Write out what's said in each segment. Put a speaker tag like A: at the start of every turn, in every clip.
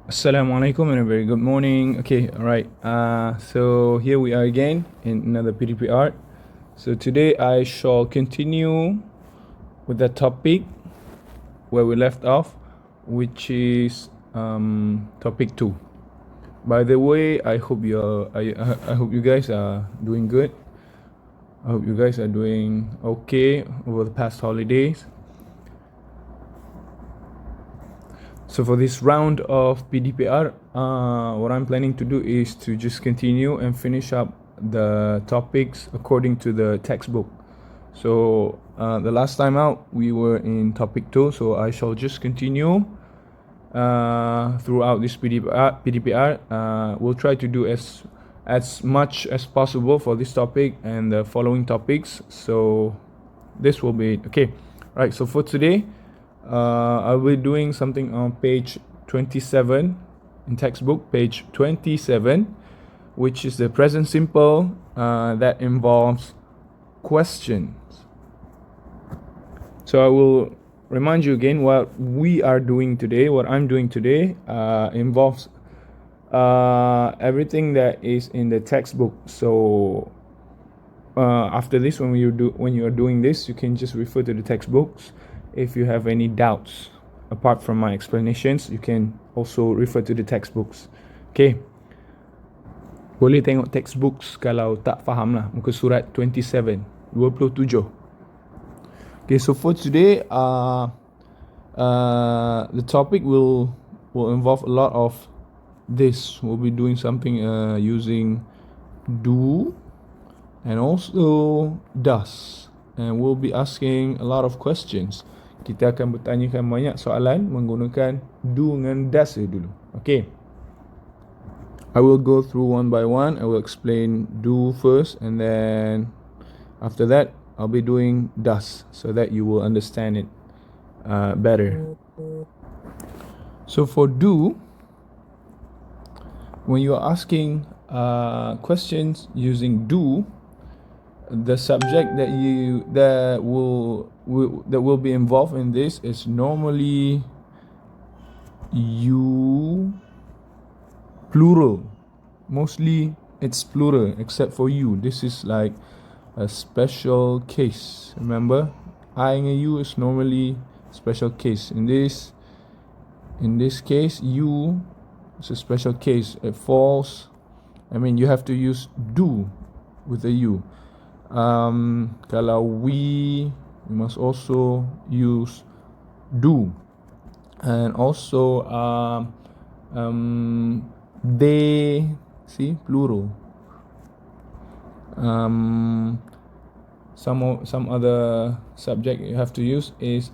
A: Assalamualaikum and a very good morning. Okay, all right. So here we are again in another PDP art. So today I shall continue with the topic where we left off, which is topic 2. By the way, I hope you guys are doing good. I hope you guys are doing okay over the past holidays. So for this round of PDPR, what I'm planning to do is to just continue and finish up the topics according to the textbook. So the last time out we were in topic 2, so I shall just continue throughout this PDPR. We'll try to do as much as possible for this topic and the following topics. So this will be it. Okay. Right. So for today, I'll be doing something on page 27 in textbook, page 27, which is the present simple that involves questions. So I will remind you again what we are doing today, what I'm doing today involves everything that is in the textbook. So after this, when you are doing this, you can just refer to the textbooks. If you have any doubts apart from my explanations, you can also refer to the textbooks. Okay. Boleh tengok textbooks kalau tak faham lah. Muka surat 27. Okay, so for today, the topic will involve a lot of this. We'll be doing something using do and also does, and we'll be asking a lot of questions. Kita akan bertanyakan banyak soalan menggunakan do dengan does dulu. Okay. I will go through one by one. I will explain do first, and then after that I'll be doing does so that you will understand it better. So for do, when you are asking questions using do, the subject that will be involved in this is normally you, plural. Mostly it's plural except for you. This is like a special case. Remember, I and you is normally special case. In this case, you is a special case. It falls. I mean, you have to use do with a you. Kalau we must also use do, and also they, see, plural. Some other subject you have to use is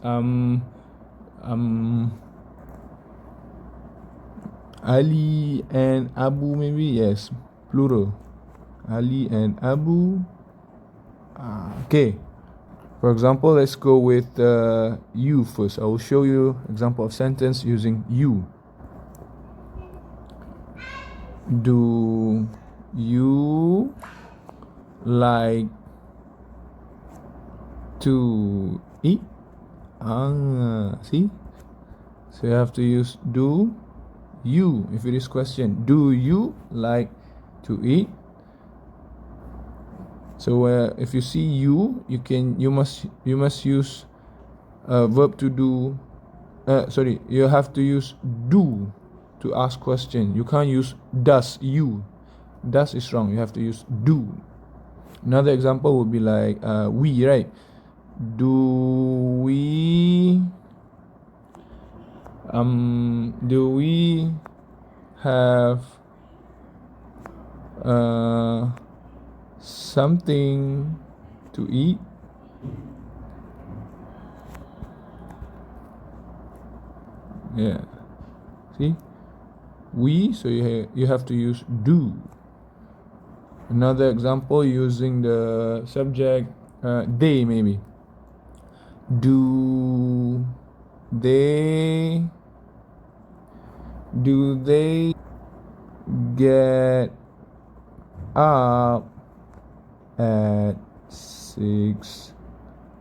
A: Ali and Abu, maybe. Yes, plural. Ali and Abu. Okay. For example, let's go with you first. I will show you example of sentence using you. Do you like to eat? See? So you have to use do you if it is question. Do you like to eat? So if you see you must use verb to do. You have to use do to ask question. You can't use does you. Does is wrong. You have to use do. Another example would be like we, right? Do we have something to eat? Yeah. See? We, so you have to use do. Another example using the subject they, maybe. Do they get up at 6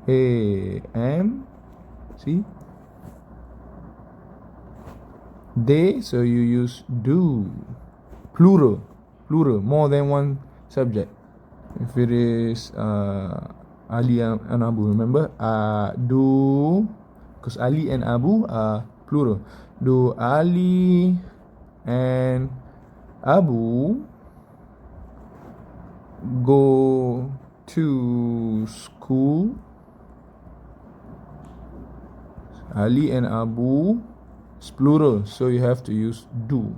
A: a.m.? See? They, so you use do. Plural, more than one subject. If it is Ali and Abu, remember do, because Ali and Abu are plural. Do Ali and Abu go to school? Ali and Abu is plural, so you have to use do.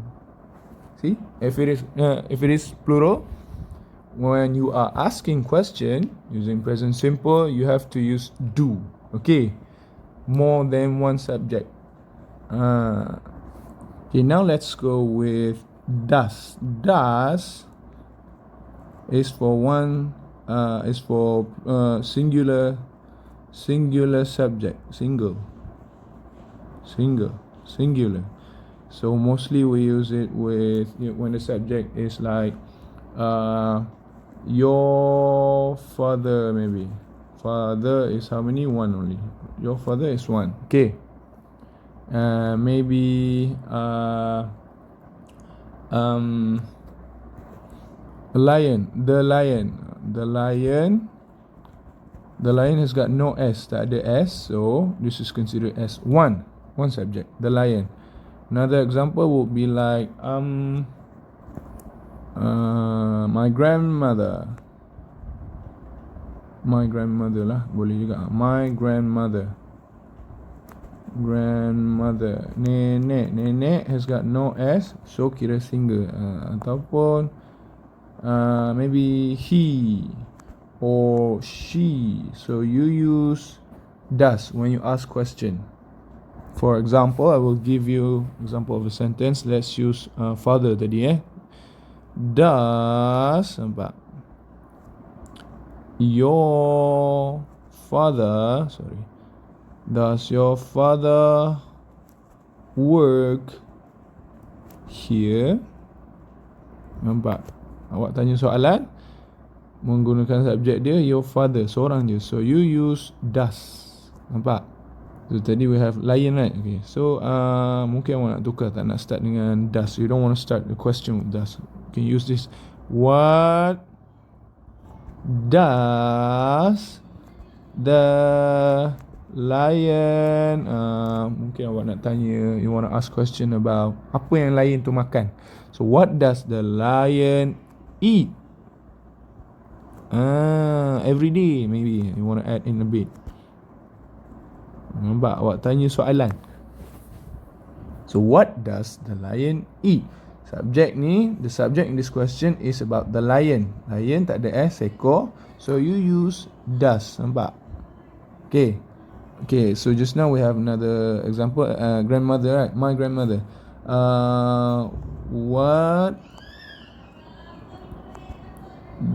A: See, if it is plural, when you are asking question using present simple, you have to use do. Okay, more than one subject. Okay, now let's go with does. Does is for one singular subject, singular. So mostly we use it with when the subject is like your father, maybe. Father is how many? One only. Your father is one. Okay. Maybe a lion. The lion has got no S, tak ada S, so this is considered as one subject, the lion. Another example would be like my grandmother lah, boleh juga. My grandmother. Nenek has got no S, so kira single. Ataupun maybe he or she, so you use does when you ask question. For example, I will give you example of a sentence. Let's use father tadi. Does, nampak, does your father work here? Nampak? Awak tanya soalan menggunakan subjek dia your father, seorang je, so you use does. Nampak? So tadi we have lion, right? Okay, so mungkin awak nak tukar, tak nak start dengan does. You don't want to start the question with does. You can use this. What does the lion mungkin awak nak tanya, you want to ask question about apa yang lion tu makan. So what does the lion eat? Every day, maybe you want to add in a bit. Nampak, awak tanya soalan. So what does the lion eat? Subject ni, the subject in this question is about the lion. Lion tak ada S, ekor, so you use does. Nampak? Okay, so just now we have another example. Grandmother, right? My grandmother. What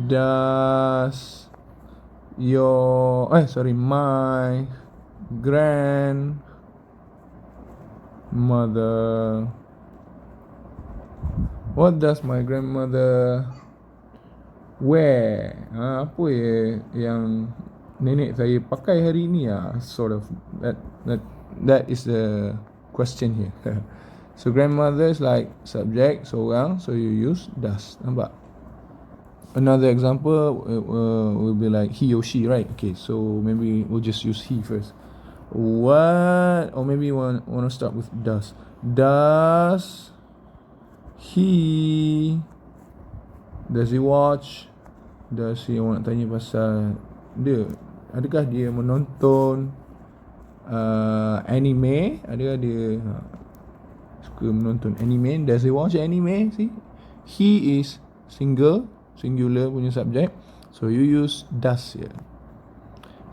A: does my grandmother, what does my grandmother wear? Apa yang nenek saya pakai hari ni? Sort of that is the question here. So grandmother is like subject, seorang, so you use does. Nampak? Another example will be like he or she, right? Okay, so maybe we'll just use he first. What, or maybe want to start with does. Does he watch? Does he, want nak tanya pasal dia, adakah dia menonton anime? Adakah dia suka menonton anime? Does he watch anime? See, he is singular punya subject, so you use does here.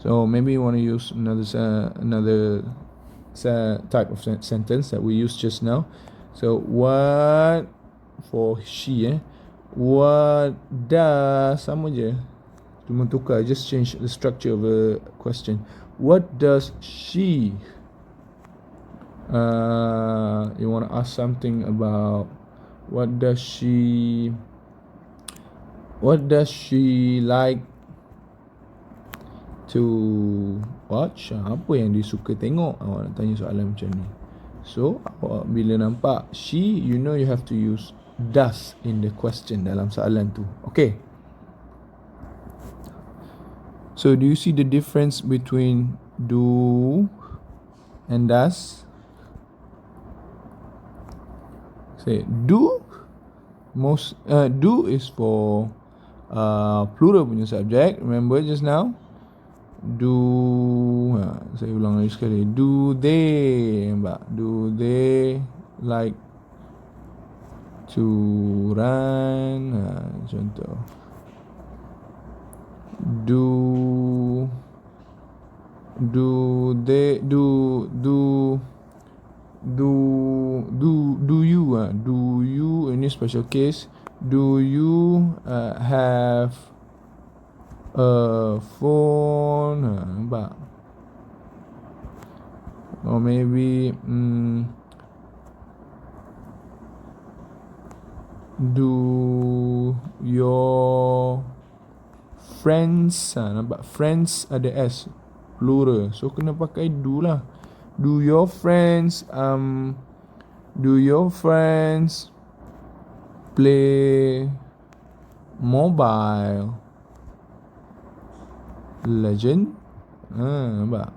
A: So maybe you want to use another type of sentence that we used just now. So what, for she, what does, sama je, cuma tukar, just change the structure of a question. What does she, you want to ask something about what does she like to watch? Apa yang dia suka tengok? Awak nak tanya soalan macam ni. So bila nampak she, you know you have to use does in the question dalam soalan tu. Okay. So do you see the difference between do and does? Say do is for plural punya subject. Remember just now? Saya ulang lagi sekali. Do they, nampak? Do they like to run? Contoh. Do you in this special case, do you have a phone? Nampak? Or maybe do your friends, nampak? Friends ada S, plural, so kena pakai do lah. Do your friends play Mobile Legend? Nampak?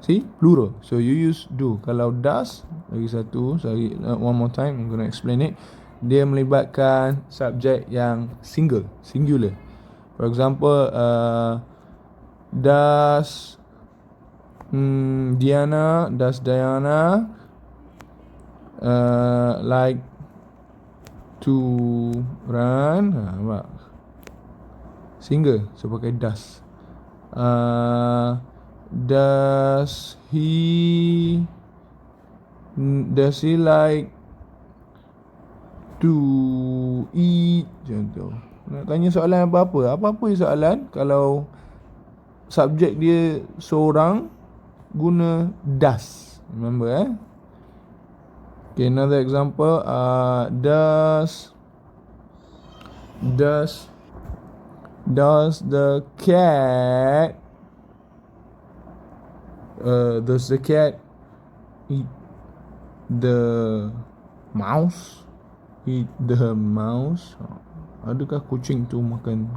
A: See? Plural. So you use do. Kalau does, lagi satu, sorry, one more time, I'm gonna explain it. Dia melibatkan subjek yang singular. For example, does Diana like to run? Nampak? Single, so pakai does. Does he like to eat? Contoh. Nak tanya soalan apa-apa je soalan, kalau subjek dia seorang, guna does. Remember Okay, another example. Does the cat eat the mouse? Eat the mouse? Adakah kucing tu makan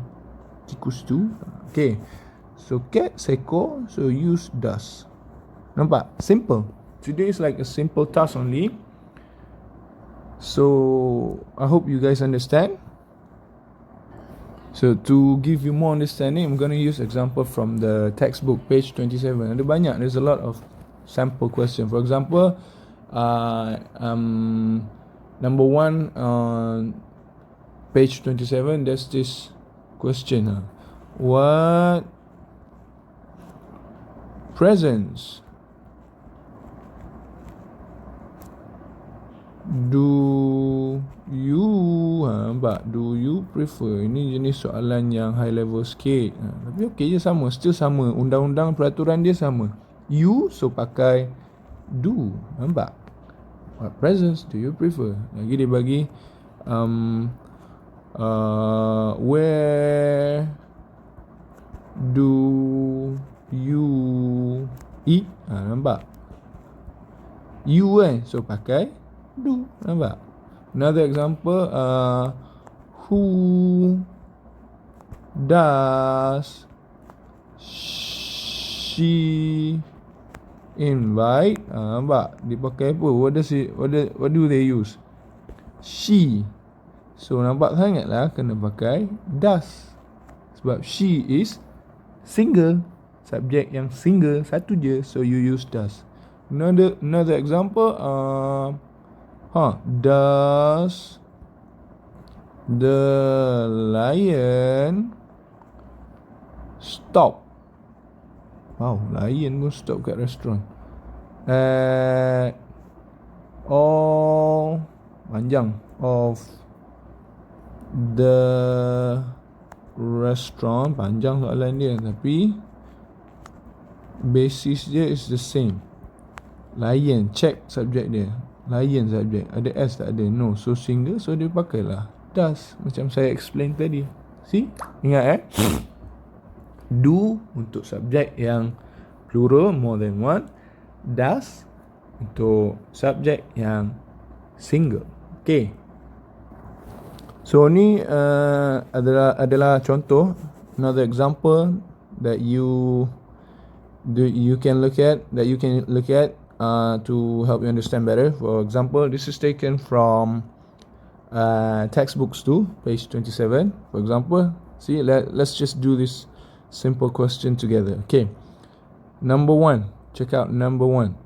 A: tikus tu? Okay, so cat, seekor, so use does. Nampak? Simple. Today is like a simple task only. So I hope you guys understand. So to give you more understanding, I'm going to use example from the textbook, page 27. Ada banyak, there's a lot of sample question. For example, number 1 on page 27, there's this question. What presents do you prefer? Ini jenis soalan yang high level sikit, tapi okey je, still sama. Undang-undang peraturan dia sama. You, so pakai do. Nampak? What presents do you prefer? Lagi dia bagi where do you eat? Nampak? You so pakai do. Nampak? Another example, who does she invite? Nampak? Dia pakai apa? What do they use? She. So nampak sangatlah kena pakai does. Sebab she is single. Subjek yang single, satu je, so you use does. Another example, does the lion stop? Wow, lion pun stop kat restoran. At all, panjang, of the restaurant. Panjang soalan dia, tapi basis dia is the same. Lion, check subjek dia. Lion subjek, ada S tak ada? No, so single, so dia pakailah does, macam saya explain tadi. See? Ingat Do untuk subjek yang plural, more than one. does untuk subjek yang single. Okay. So ni adalah contoh, another example that you can look at to help you understand better. For example, this is taken from textbooks 2, page 27. For example, see, let's just do this simple question together. Okay. Number 1. Check out number 1.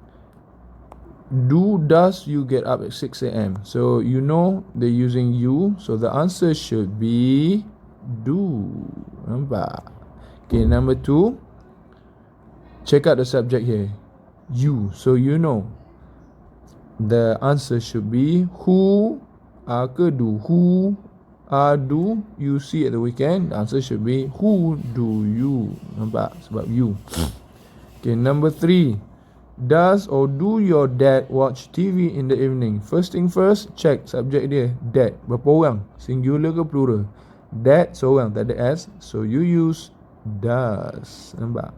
A: Does you get up at 6 a.m.? So you know they're using you, so the answer should be do. Nampak? Okay, number 2. Check out the subject here. You. So you know the answer should be who ke do. Who do you see at the weekend? The answer should be who do you. Nampak? Sebab you. Okay, number 3. Does or do your dad watch TV in the evening? First thing first, check subjek dia. Dad. Berapa orang? Singular ke plural? Dad seorang, tak ada S. So you use does. Nampak?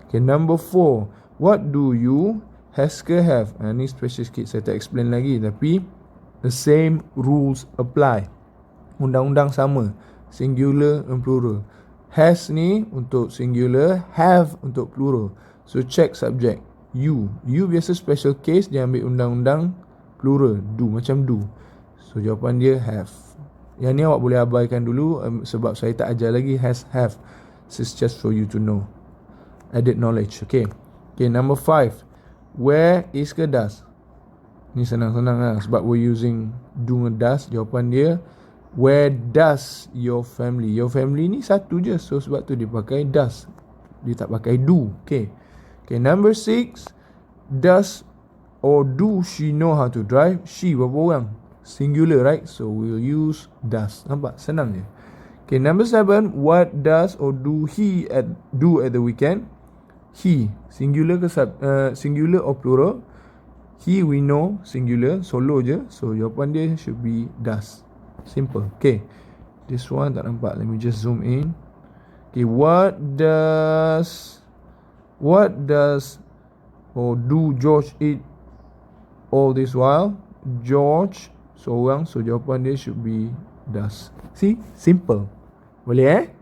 A: Okay, number 4. What do you has ke have? Ni special sikit, saya tak explain lagi. Tapi the same rules apply. Undang-undang sama. Singular and plural. Has ni untuk singular, have untuk plural. So check subject. You biasa special case, dia ambil undang-undang plural. Do, macam do. So jawapan dia have. Yang ni awak boleh abaikan dulu sebab saya tak ajar lagi has, have. This is just for you to know. Added knowledge. Okay, number 5. Where is ke does? Ni senang-senang lah sebab we're using do nge does. Jawapan dia where does your family? Your family ni satu je, so sebab tu dia pakai does. Dia tak pakai do. Okay, number 6. Does or do she know how to drive? She berapa orang? Singular, right? So we'll use does. Nampak? Senang je. Okay, number 7. What does or do he do at the weekend? He. Singular ke singular or plural? He we know singular, solo je. So jawapan dia should be does. Simple. Okay, this one tak nampak. Let me just zoom in. Okay, what does or do George eat all this while? George seorang, so jawapan dia should be does. See? Simple. Boleh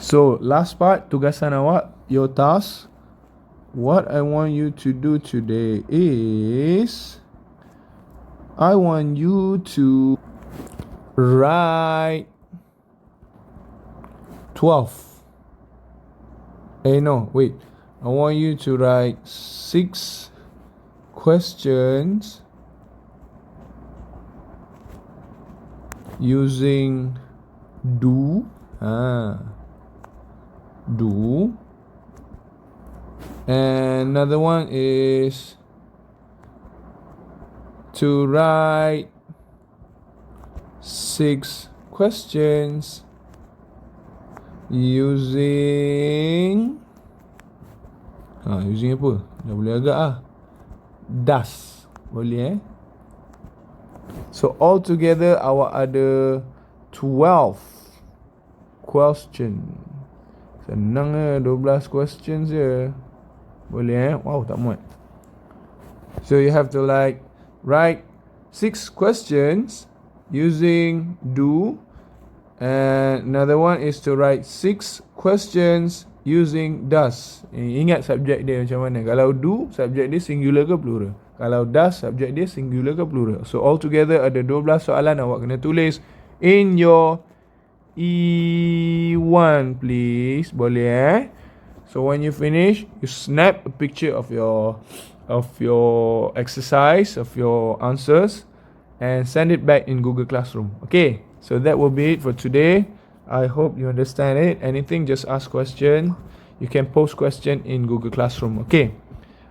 A: So last part, tugasan awak, your task. What I want you to do today is I want you to write 12. I want you to write 6 questions using do. Do. And another one is to write 6 questions using using apa? Dah boleh agak does. Boleh So all together awak ada 12 question. Senang 12 questions je. Boleh Wow, tak muat. So you have to write 6 questions using do. And another one is to write 6 questions using does. Ingat subjek dia macam mana. Kalau do, subjek dia singular ke plural. Kalau does, subjek dia singular ke plural. So all together ada 12 soalan awak kena tulis in your E1 please. Boleh So when you finish, you snap a picture of your exercise, of your answers, and send it back in Google Classroom. Okay, so that will be it for today. I hope you understand it. Anything, just ask question. You can post question in Google Classroom. Okay,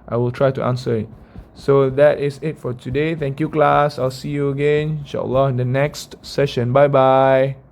A: I will try to answer it. So that is it for today. Thank you, class. I'll see you again, inshallah, in the next session. Bye bye.